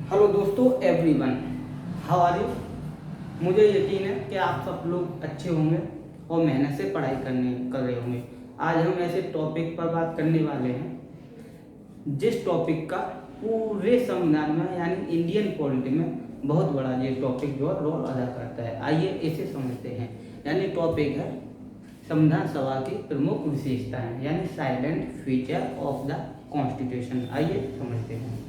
Hello दोस्तों, everyone, how are you. मुझे यकीन है कि आप सब लोग अच्छे होंगे और मेहनत से पढ़ाई कर रहे होंगे। आज हम ऐसे टॉपिक पर बात करने वाले हैं जिस टॉपिक का पूरे संविधान में यानी इंडियन पॉलिटी में बहुत बड़ा ये टॉपिक जो रोल अदा करता है। आइए इसे समझते हैं। यानी टॉपिक है संविधान सभा की प्रमुख विशेषताएं यानी silent feature of the constitution. आइए समझते हैं।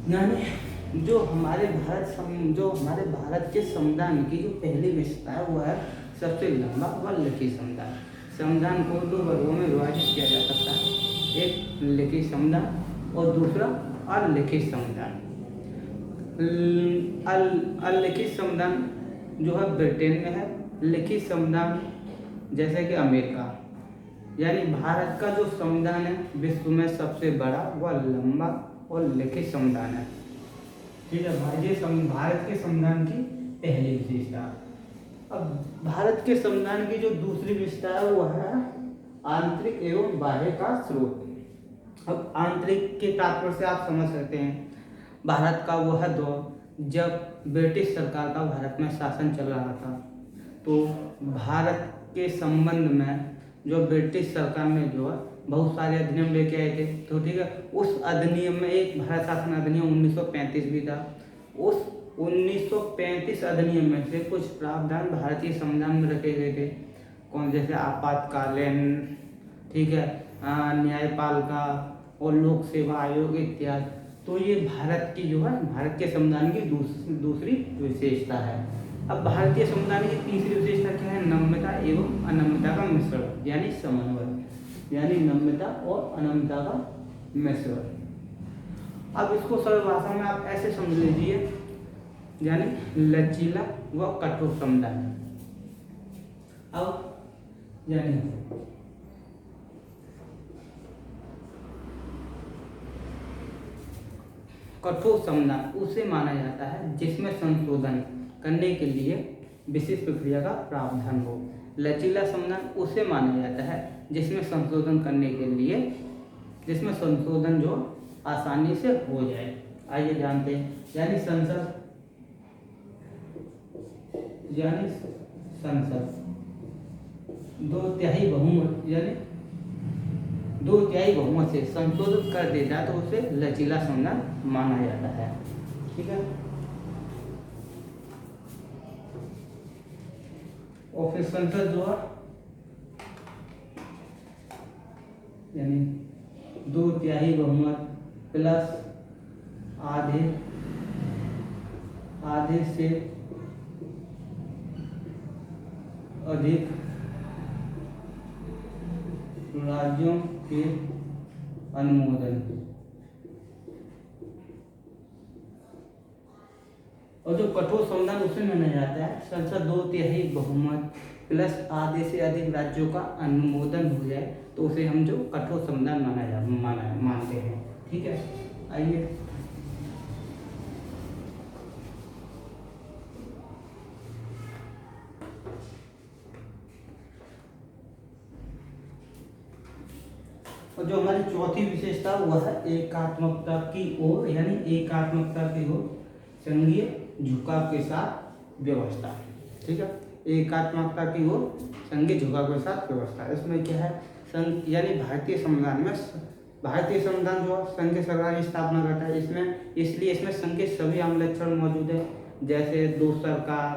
यानी जो हमारे भारत के संविधान की जो पहली विशेषता है वो है सबसे लंबा व लिखित संविधान। संविधान को दो वर्गों में विभाजित किया जा सकता है, एक लिखित संविधान और दूसरा अलिखित संविधान। अलिखित संविधान जो है ब्रिटेन में है, लिखित संविधान जैसे कि अमेरिका। यानी भारत का जो संविधान है विश्व में सबसे बड़ा व लंबा और लिखित संविधान है। ठीक है, भारत के संविधान की पहली विशेषता। अब भारत के संविधान की जो दूसरी विशेषता है वो है आंतरिक एवं बाह्य का स्रोत। अब आंतरिक के तात्पर्य से आप समझ सकते हैं भारत का वह दौर जब ब्रिटिश सरकार का भारत में शासन चल रहा था, तो भारत के संबंध में जो ब्रिटिश सरकार ने जो है बहुत सारे अधिनियम लेके आए थे। तो ठीक है, उस अधिनियम में एक भारत शासन अधिनियम 1935 भी था। उस 1935 अधिनियम में से कुछ प्रावधान भारतीय संविधान में रखे गए थे। कौन? जैसे आपातकालीन, ठीक है, न्यायपालिका और लोक सेवा आयोग इत्यादि। तो ये भारत के संविधान की दूसरी विशेषता है। अब भारतीय संविधान की तीसरी विशेषता क्या है? नम्यता एवं अनम्यता का मिश्रण यानी समन्वय। यानी नम्यता और अनम्यता का मिश्रण। अब इसको सरल भाषा में आप ऐसे समझ लीजिए, यानी लचीला व कठोर संविधान। अब यानी कठोर संविधान उसे माना जाता है जिसमें संशोधन करने के लिए विशेष प्रक्रिया का प्रावधान हो। लचीला संविधान उसे माना जाता है जिसमें संशोधन करने के लिए संशोधन जो आसानी से हो जाए। आइए जानते हैं। यानी संसद 2/3 बहुमत से संशोधित कर दे जाए तो उसे लचीला संविधान माना जाता है। ठीक है, और फिर संसद जो है यानी 2/3 बहुमत प्लस आधे से अधिक राज्यों के अनुमोदन। और जो कठोर संविधान उसे माना जाता है संसद 2/3 बहुमत प्लस आधे से अधिक राज्यों का अनुमोदन हो जाए तो उसे हम जो कठोर संविधान मानते हैं। ठीक है, आइए और जो हमारी चौथी विशेषता वह है एकात्मकता की ओर, यानी एकात्मकता की ओर संघीय झुकाव के साथ व्यवस्था। ठीक है, एकात्मकता की ओर संघीय झुकाव के साथ व्यवस्था। इसमें क्या है? यानी भारतीय संविधान जो संघ की सरकार की स्थापना करता है, इसलिए इसमें संघ के सभी आम लक्षण मौजूद है। जैसे दो सरकार,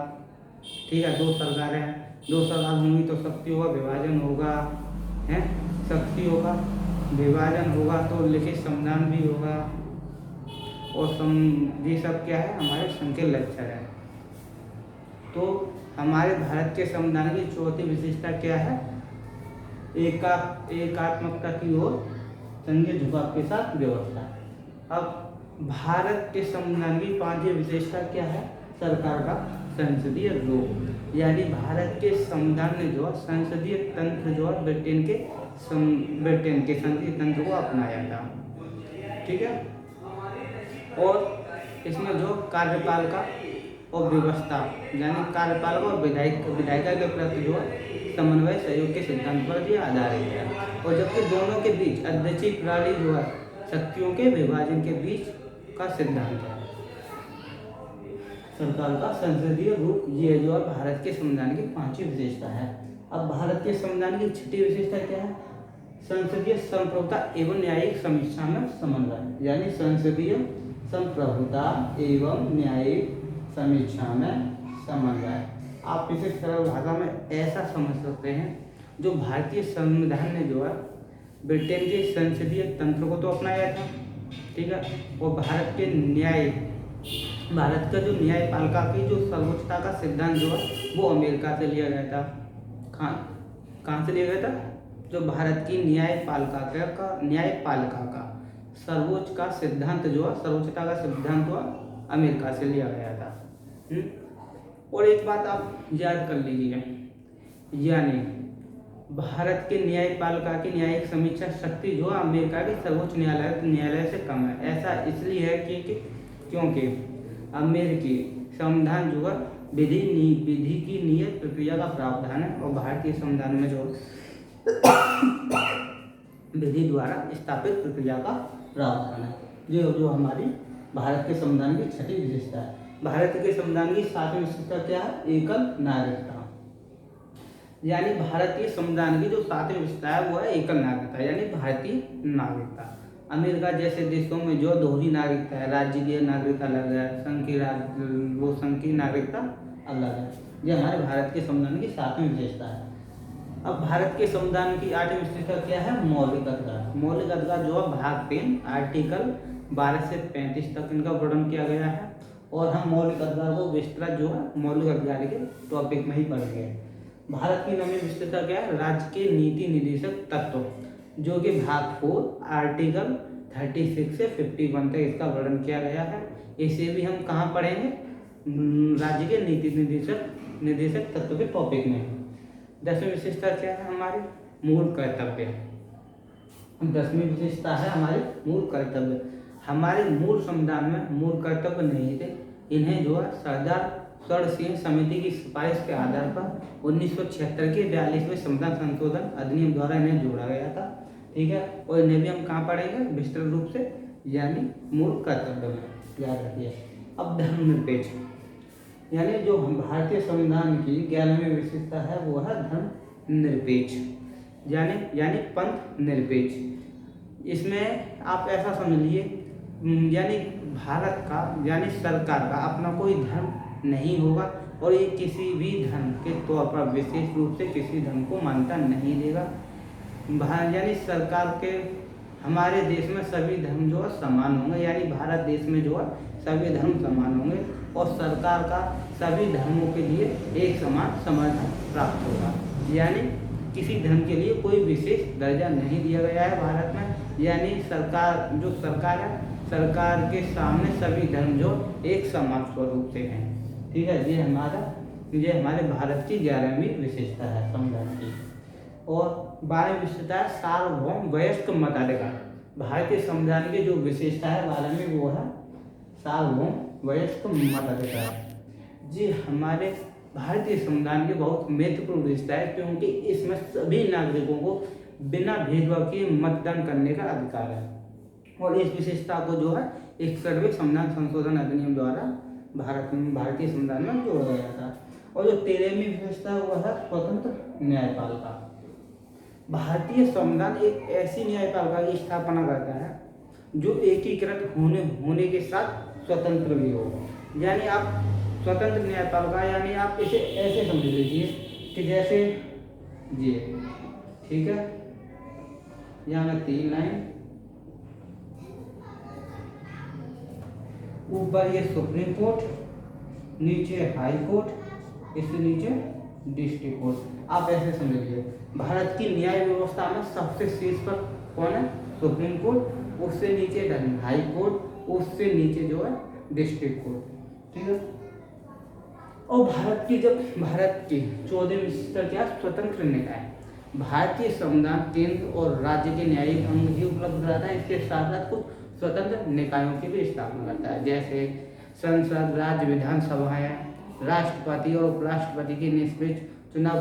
ठीक है, दो सरकार होंगी तो शक्तियों का विभाजन होगा, है, शक्तियों का विभाजन होगा तो लिखित संविधान भी होगा। और ये सब क्या है? हमारे संघ के लक्षण है। तो हमारे भारत के संविधान की चौथी विशेषता क्या है? एकात्मकता की ओर संघीय झुकाव के साथ व्यवस्था। अब भारत के संविधान की पांचवी विशेषता क्या है? सरकार का संसदीय रूप। यानी भारत के संविधान ने जो संसदीय तंत्र जो है ब्रिटेन के संसदीय तंत्र को अपनाया था। ठीक है, और इसमें जो कार्यपालिका और व्यवस्था यानी कार्यपालिका और विधायिका के प्रति जो समन्वय सहयोग के सिद्धांत पर भी आधारित है। और जबकि दोनों के बीच अध्यक्षीय प्रणाली जो है शक्तियों के विभाजन के बीच का सिद्धांत है। सरकार का संसदीय रूप, ये जो है भारत के संविधान की 5वीं विशेषता है। अब भारत के संविधान की 6ठी विशेषता क्या है? संसदीय संप्रभुता एवं न्यायिक समीक्षा में समन्वय, यानी संसदीय संप्रभुता एवं न्यायिक समीक्षा में समन्वय। आप इसे सरल भाषा में ऐसा समझ सकते हैं, जो भारतीय संविधान ने जो है ब्रिटेन के संसदीय तंत्र को तो अपनाया था, ठीक है, और भारत का जो न्यायपालिका की जो सर्वोच्चता का सिद्धांत जो है वो अमेरिका से लिया गया था। कहाँ से लिया गया था? जो भारत की न्यायपालिका का सर्वोच्च का सिद्धांत जो है, सर्वोच्चता का सिद्धांत हुआ अमेरिका से लिया गया था। और एक बात आप याद कर लीजिए, यानी भारत के न्यायपालिका की न्यायिक समीक्षा शक्ति जो है अमेरिका के सर्वोच्च न्यायालय से कम है। ऐसा इसलिए है क्योंकि अमेरिकी संविधान जो है विधि की नियत प्रक्रिया का प्रावधान है, और भारतीय संविधान में जो विधि द्वारा स्थापित प्रक्रिया का प्रावधान है। जो हमारी भारत के संविधान की 6ठी विशेषता है। भारत के संविधान की 7वीं विशेषता क्या है? एकल नागरिकता। यानी भारतीय संविधान की जो 7वीं विशेषता है वो है एकल नागरिकता, यानी भारतीय नागरिकता। अमेरिका जैसे देशों में जो दोहरी नागरिकता है, राज्य नागरिकता अलग है, संघीय नागरिकता अलग है। ये हमारे भारत के संविधान की 7वीं विशेषता है। अब भारत के संविधान की 8वीं विशेषता क्या है? मौलिक अधिकार। मौलिक अधिकार जो है भाग 3 आर्टिकल 12 से 35 तक इनका वर्णन किया गया है, और हम मौलिक अधिकार को विस्तृत जो है मौलिक अधिकार के टॉपिक में ही पढ़ेंगे। भारत की 9वीं विशेषता क्या है? राज्य के नीति निर्देशक तत्व, जो कि भाग 4 आर्टिकल 36 से 51 तक इसका वर्णन किया गया है। इसे भी हम कहाँ पढ़ेंगे? राज्य के नीति निर्देशक तत्व के टॉपिक में। 10वीं विशेषता क्या है? हमारे मूल कर्तव्य। 10वीं विशेषता है हमारे मूल कर्तव्य। हमारे मूल संविधान में मूल कर्तव्य नहीं थे, इन्हें जो है सरदार स्वर्ण सिंह समिति की सिफारिश के आधार पर 1976 के 42वें संविधान संशोधन अधिनियम द्वारा इन्हें जोड़ा गया था, ठीक है। और इन्हें भी हम कहाँ पढ़ेंगे? विस्तृत रूप से, यानी मूल कर्तव्य में, याद रखिए। अब धर्मनिरपेक्ष, यानी जो भारतीय संविधान की 11वीं विशेषता है वो है धर्मनिरपेक्ष, यानी पंथ निरपेक्ष। इसमें आप ऐसा समझ लीजिए, यानी भारत का यानी सरकार का अपना कोई धर्म नहीं होगा, और ये किसी भी धर्म के तौर पर विशेष रूप से किसी धर्म को मान्यता नहीं देगा। यानी सरकार के हमारे देश में सभी धर्म जो है समान होंगे, यानी भारत देश में जो है सभी धर्म समान होंगे, और सरकार का सभी धर्मों के लिए एक समान समर्थन प्राप्त होगा। यानी किसी धर्म के लिए कोई विशेष दर्जा नहीं दिया गया है भारत में। यानी सरकार है, सरकार के सामने सभी धर्म जो एक समान स्वरूप से हैं, ठीक है। ये हमारे भारत की 11वीं विशेषता है संविधान की। और 12वीं विशेषता है सार्वभौम वयस्क मताधिकार। भारतीय संविधान की जो विशेषता है 12वीं वो है सार्वभौम वयस्क मताधिकार। जी हमारे भारतीय संविधान की बहुत महत्वपूर्ण विशेषता है, क्योंकि इसमें सभी नागरिकों को बिना भेदभाव के मतदान करने का अधिकार है। और इस विशेषता को जो है 61वें संविधान संशोधन अधिनियम द्वारा भारतीय संविधान में जोड़ा गया था। और जो 13वीं विशेषता वो है स्वतंत्र न्यायपालिका। भारतीय संविधान एक ऐसी न्यायपालिका की स्थापना करता है जो एकीकृत होने के साथ स्वतंत्र भी हो। यानी आप स्वतंत्र न्यायपालिका, यानी आप इसे ऐसे समझ लीजिए कि जैसे ये, ठीक है, यहाँ में 3 लाइन, ऊपर ये सुप्रीम कोर्ट, नीचे हाई कोर्ट, इससे नीचे डिस्ट्रिक्ट कोर्ट। आप ऐसे समझिए भारत की न्याय व्यवस्था में सबसे शीर्ष पर कौन है? सुप्रीम कोर्ट, उससे नीचे हाई कोर्ट, उससे नीचे जो है डिस्ट्रिक्ट कोर्ट, ठीक है। और भारत की 14वीं विशेषता क्या? स्वतंत्र निकाय। भारतीय संविधान केंद्र और राज्य के न्यायिक अंग ही उपलब्ध रहता है, इसके साथ साथ कुछ स्वतंत्र निकायों की भी स्थापना करता है, जैसे संसद, राज्य विधानसभाएं, राष्ट्रपति और उपराष्ट्रपति की निष्पक्ष चुनाव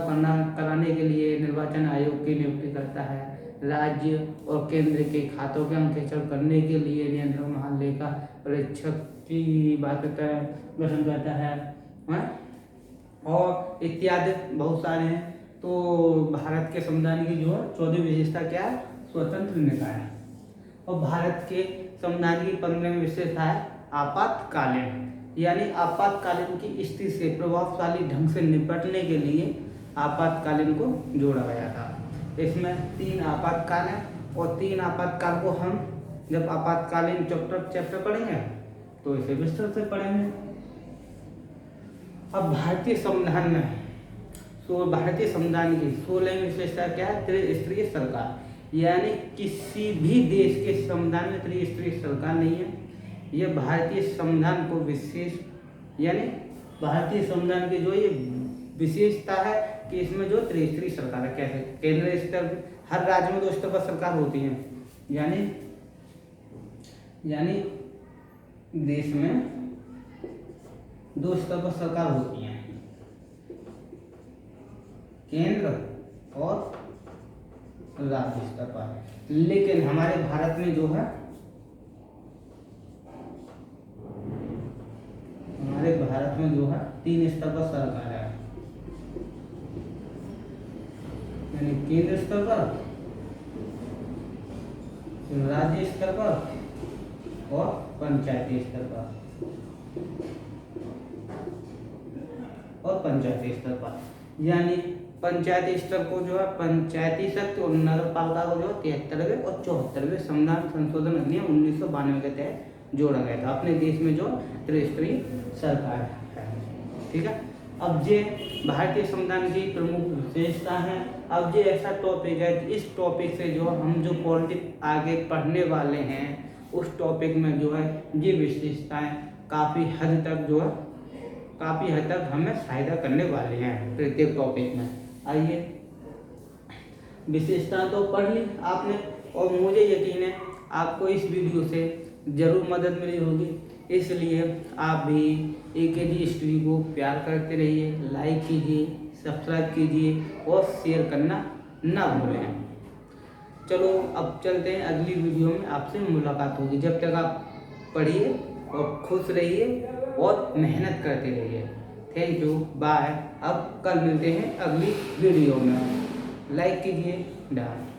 कराने के लिए निर्वाचन आयोग की नियुक्ति करता है, राज्य और केंद्र के खातों के अंकेक्षण करने के लिए नियंत्रक महालेखा परीक्षक की बात करता है, गठन करता है, और इत्यादि बहुत सारे हैं। तो भारत के संविधान की जो 14वीं विशेषता क्या है? स्वतंत्र निकाय है। और भारत के संविधान की 15वीं विशेषता है आपातकालीन, यानी आपातकालीन की स्थिति से प्रभावशाली ढंग से निपटने के लिए आपातकालीन को जोड़ा गया था। इसमें 3 आपातकाल है और 3 आपातकाल को हम जब आपातकालीन चैप्टर पढ़ेंगे तो इसे विस्तार से पढ़ेंगे। अब भारतीय संविधान में भारतीय संविधान की 16वीं विशेषता क्या है? त्रिस्तरीय सरकार, यानी किसी भी देश के संविधान में त्रिस्तरीय सरकार नहीं है। यह भारतीय संविधान को विशेष, यानी भारतीय संविधान की जो ये विशेषता है कि इसमें जो त्रिस्तरीय सरकार है, कैसे केंद्र स्तर, हर राज्य में 2 स्तर पर सरकार होती है, यानी देश में 2 स्तर पर सरकार होती है, केंद्र और राज्य स्तर पर। लेकिन हमारे भारत में जो है, हमारे भारत में जो है 3 स्तर पर सरकार है, यानी केंद्र स्तर पर, राज्य स्तर पर और पंचायती स्तर पर, यानी पंचायती स्तर को जो है पंचायती शक्ति और नगर पालिका को जो 73वें और 74वें संविधान संशोधन अधिनियम 1992 के तहत जोड़ा गया था। अपने देश में जो त्रिस्तरीय सरकार है, ठीक है। अब ये भारतीय संविधान की प्रमुख विशेषता है। अब ये ऐसा टॉपिक है कि इस टॉपिक से जो हम जो पॉलिटिक्स आगे पढ़ने वाले हैं उस टॉपिक में जो है ये विशेषताएं काफ़ी हद तक हमें फायदा करने वाले हैं प्रत्येक टॉपिक में। आइए, विशेषता तो पढ़ ली आपने और मुझे यकीन है आपको इस वीडियो से ज़रूर मदद मिली होगी। इसलिए आप भी AKG हिस्ट्री को प्यार करते रहिए, लाइक कीजिए, सब्सक्राइब कीजिए और शेयर करना ना भूलें। चलो अब चलते हैं, अगली वीडियो में आपसे मुलाकात होगी। जब तक आप पढ़िए और खुश रहिए और मेहनत करते रहिए। Thank you, bye. अब कल मिलते हैं अगली वीडियो में। लाइक कीजिए, बाय।